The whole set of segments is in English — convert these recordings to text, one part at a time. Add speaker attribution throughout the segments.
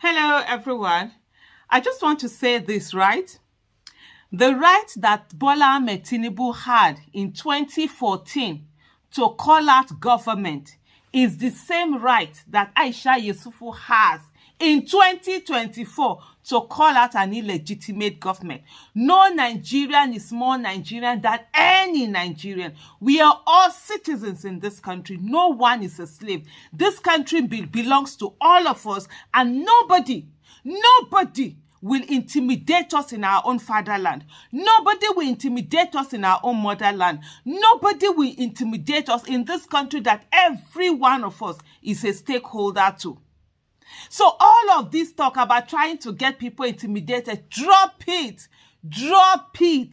Speaker 1: Hello, everyone. I just want to say this, right? The right that Bola Ahmed Tinubu had in 2014 to call out government is the same right that Aisha Yusufu has in 2024 to call out an illegitimate government. No Nigerian is more Nigerian than any Nigerian. We are all citizens in this country. No one is a slave. This country belongs to all of us, and nobody will intimidate us in our own fatherland. Nobody will intimidate us in our own motherland. Nobody will intimidate us in this country that every one of us is a stakeholder to. So all of this talk about trying to get people intimidated, drop it. Drop it.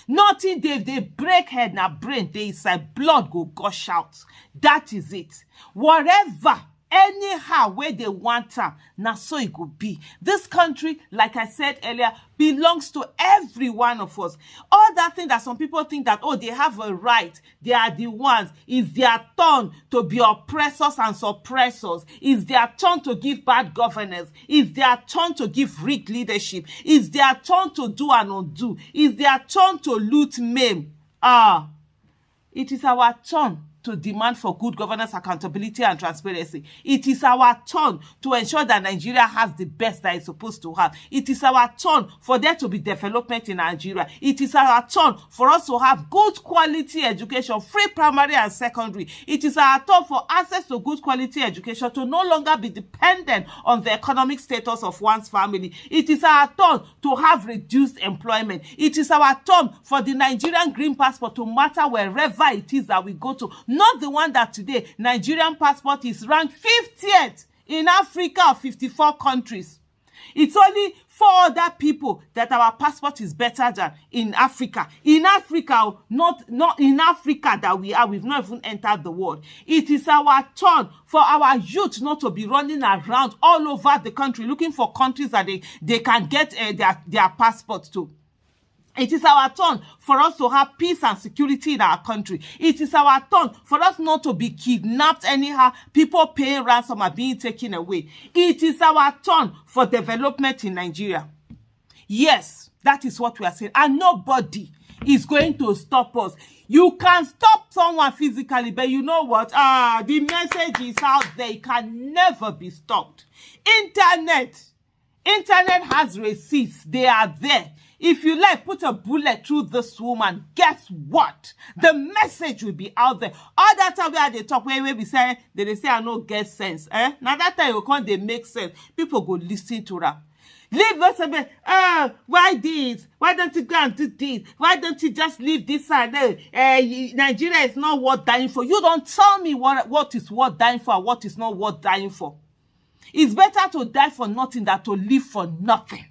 Speaker 1: Nothing they break head na brain, they inside blood go gush out. That is it. Whatever. Anyhow, where they want them, now so it could be. This country, like I said earlier, belongs to every one of us. All that thing that some people think that, oh, they have a right, they are the ones, it's their turn to be oppressors and suppressors. It's their turn to give bad governance. It's their turn to give rigged leadership. It's their turn to do and undo. It's their turn to loot, maim. It is our turn to demand for good governance, accountability, and transparency. It is our turn to ensure that Nigeria has the best that it's supposed to have. It is our turn for there to be development in Nigeria. It is our turn for us to have good quality education, free primary and secondary. It is our turn for access to good quality education to no longer be dependent on the economic status of one's family. It is our turn to have reduced employment. It is our turn for the Nigerian green passport to matter wherever it is that we go to. Not the one that today, Nigerian passport is ranked 50th in Africa of 54 countries. It's only 4 other people that our passport is better than in Africa. In Africa, not in Africa that we've not even entered the world. It is our turn for our youth not to be running around all over the country looking for countries that they can get their passports to. It is our turn for us to have peace and security in our country. It is our turn for us not to be kidnapped anyhow. People paying ransom are being taken away. It is our turn for development in Nigeria. Yes, that is what we are saying. And nobody is going to stop us. You can stop someone physically, but you know what? The message is out there. It can never be stopped. Internet has receipts. They are there. If you like, put a bullet through this woman, guess what? The message will be out there. All that time where they talk, where we say, they say, I no get sense. Now that time you can't, they make sense. People go listen to them. Leave us a bit. Why this? Why don't you go and do this? Why don't you just leave this side? Nigeria is not worth dying for. You don't tell me what is worth dying for and what is not worth dying for. It's better to die for nothing than to live for nothing.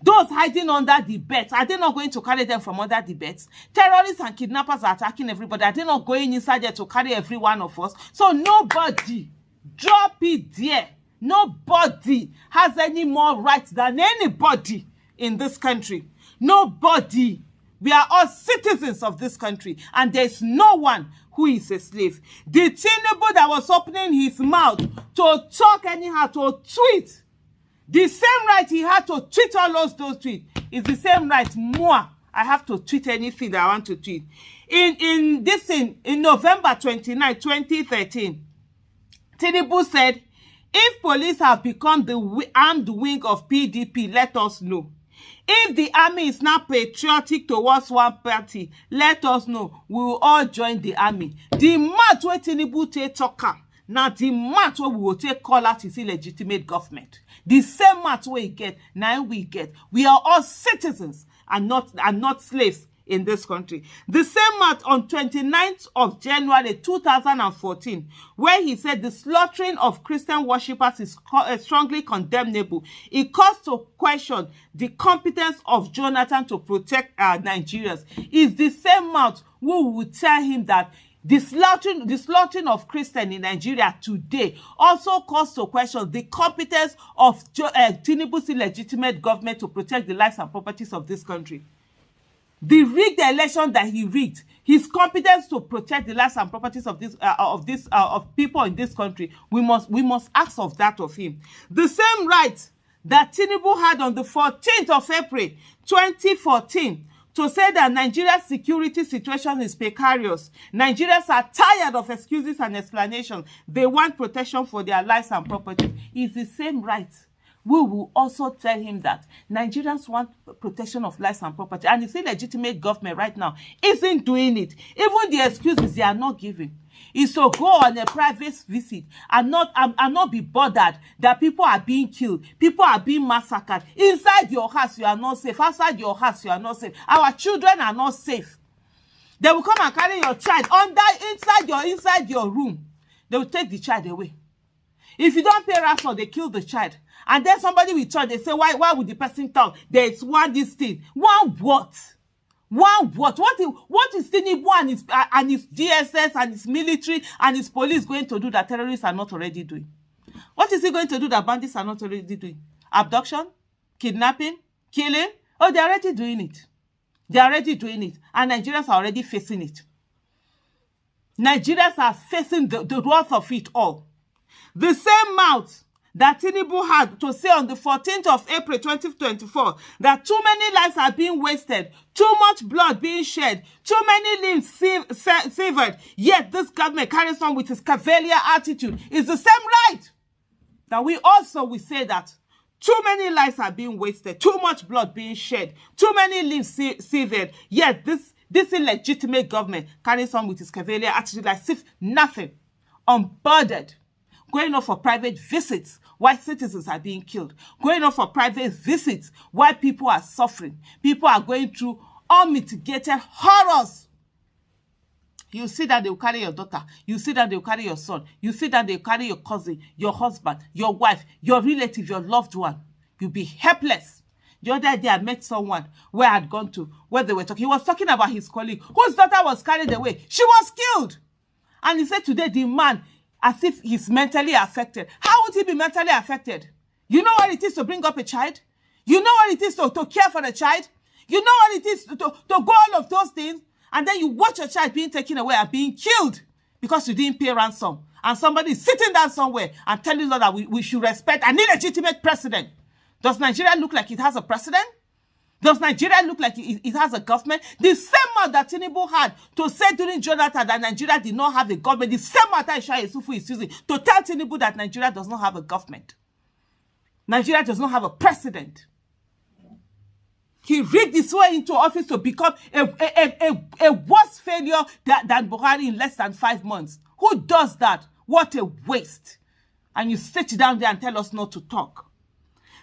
Speaker 1: Those hiding under the beds, are they not going to carry them from under the beds? Terrorists and kidnappers are attacking everybody. Are they not going inside there to carry every one of us? So nobody, drop it there. Nobody has any more rights than anybody in this country. Nobody. We are all citizens of this country, and there's no one who is a slave. The Tinubu that was opening his mouth to talk anyhow, to tweet, the same right he had to tweet all those tweets is the same right I have to tweet anything that I want to tweet. In November 29, 2013, Tinubu said, if police have become the armed wing of PDP, let us know. If the army is not patriotic towards one party, let us know. We will all join the army. The month where Tinubu take talker, now the month where we will take call out his illegitimate government. The same month we get, now we get. We are all citizens and not slaves in this country. The same month on 29th of January 2014, where he said the slaughtering of Christian worshippers is strongly condemnable. It calls to question the competence of Jonathan to protect Nigerians. Is the same month who will tell him that the slaughtering of Christians in Nigeria today also calls to question the competence of Tinubu's illegitimate government to protect the lives and properties of this country. the rigged election that he rigged, his competence to protect the lives and properties of of people in this country, we must ask of that of him. The same right that Tinubu had on the 14th of April 2014 to say that Nigeria's security situation is precarious. Nigerians are tired of excuses and explanations. They want protection for their lives and property. It's the same right. We will also tell him that Nigerians want protection of lives and property. And the illegitimate government right now isn't doing it. Even the excuses they are not giving is to go on a private visit and not be bothered that people are being killed, people are being massacred. Inside your house, you are not safe. Outside your house, you are not safe. Our children are not safe. They will come and carry your child inside your room. They will take the child away. If you don't pay ransom, they kill the child. And then somebody will talk, they say, why would the person talk? There is this thing. One what? One what? What is Tinubu and his DSS and his military and his police going to do that terrorists are not already doing? What is he going to do that bandits are not already doing? Abduction? Kidnapping? Killing? Oh, they're already doing it. They're already doing it. And Nigerians are already facing it. Nigerians are facing the wrath of it all. The same mouth that Tinubu had to say on the 14th of April 2024 that too many lives are being wasted, too much blood being shed, too many limbs severed, yet this government carries on with its cavalier attitude, is the same right that we also will say that too many lives are being wasted, too much blood being shed, too many limbs severed, yet this illegitimate government carries on with its cavalier attitude as if nothing, unbothered, going off for private visits while citizens are being killed, going off for private visits while people are suffering. People are going through unmitigated horrors. You see that they will carry your daughter. You see that they will carry your son. You see that they will carry your cousin, your husband, your wife, your relative, your loved one. You'll be helpless. The other day I met someone where I had gone to, where they were talking. He was talking about his colleague whose daughter was carried away. She was killed. And he said today the man, as if he's mentally affected. How would he be mentally affected? You know what it is to bring up a child? You know what it is to care for the child? You know what it is to go all of those things? And then you watch your child being taken away and being killed because you didn't pay ransom. And somebody is sitting down somewhere and telling us that we should respect an illegitimate president. Does Nigeria look like it has a president? Does Nigeria look like it has a government? The same mouth that Tinubu had to say during Jonathan that Nigeria did not have a government, the same mouth that Aisha Yusufu is using to tell Tinubu that Nigeria does not have a government. Nigeria does not have a president. He rigged his way into office to become a worse failure than Buhari in less than 5 months. Who does that? What a waste. And you sit down there and tell us not to talk.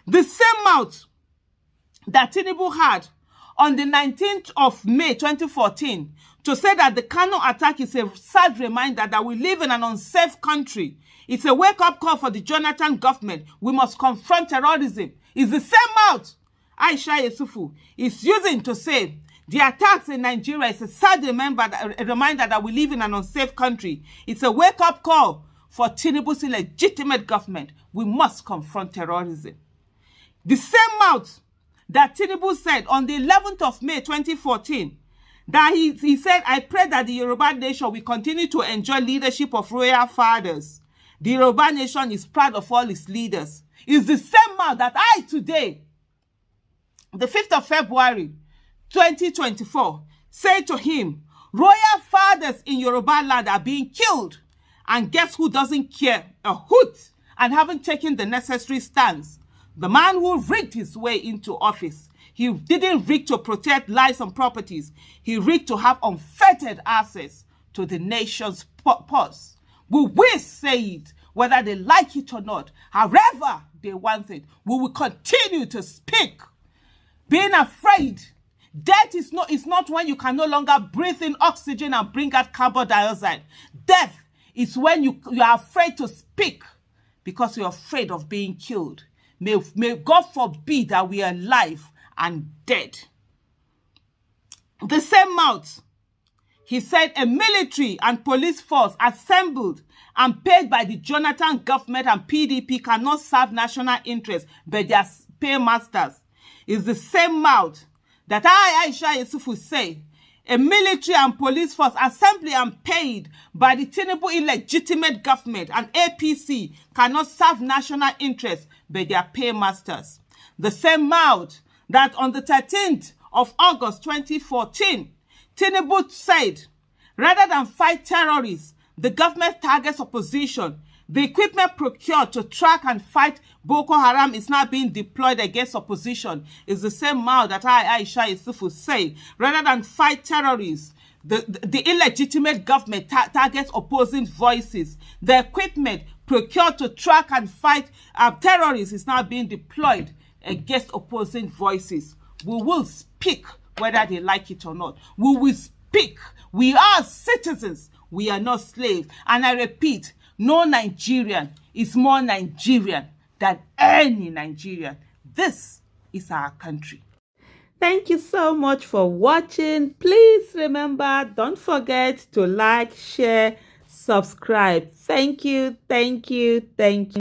Speaker 1: The same mouth that Tinubu had on the 19th of May 2014 to say that the Kano attack is a sad reminder that we live in an unsafe country. It's a wake-up call for the Jonathan government. We must confront terrorism. It's the same mouth Aisha Yusufu is using to say the attacks in Nigeria is a sad reminder that we live in an unsafe country. It's a wake-up call for Tinubu's illegitimate government. We must confront terrorism. The same mouth that Tinubu said on the 11th of May 2014 that he said, I pray that the Yoruba nation will continue to enjoy leadership of royal fathers. The Yoruba nation is proud of all its leaders. It's the same mouth that I today, the 5th of February 2024, say to him, royal fathers in Yoruba land are being killed. And guess who doesn't care a hoot and haven't taken the necessary stance? The man who rigged his way into office. He didn't rig to protect lives and properties. He rigged to have unfettered access to the nation's purse. We will say it, whether they like it or not. However they want it, we will continue to speak. Being afraid. Death is not when you can no longer breathe in oxygen and bring out carbon dioxide. Death is when you are afraid to speak because you're afraid of being killed. May God forbid that we are alive and dead. The same mouth, he said a military and police force assembled and paid by the Jonathan government and PDP cannot serve national interests, but they are paymasters. Is the same mouth that I, Aisha Yusufu, say a military and police force assembled and paid by the Tinubu illegitimate government and APC cannot serve national interests by their paymasters. The same mouth that on the 13th of August 2014, Tinubu said, rather than fight terrorists, the government targets opposition. The equipment procured to track and fight Boko Haram is now being deployed against opposition. Is the same mouth that I, Aisha Yusufu, say, rather than fight terrorists, the illegitimate government targets opposing voices. The equipment procured to track and fight terrorists is now being deployed against opposing voices. We will speak whether they like it or not. We will speak. We are citizens. We are not slaves. And I repeat, no Nigerian is more Nigerian than any Nigerian. This is our country. Thank you so much for watching. Please remember, don't forget to like, share, subscribe. Thank you, thank you, thank you.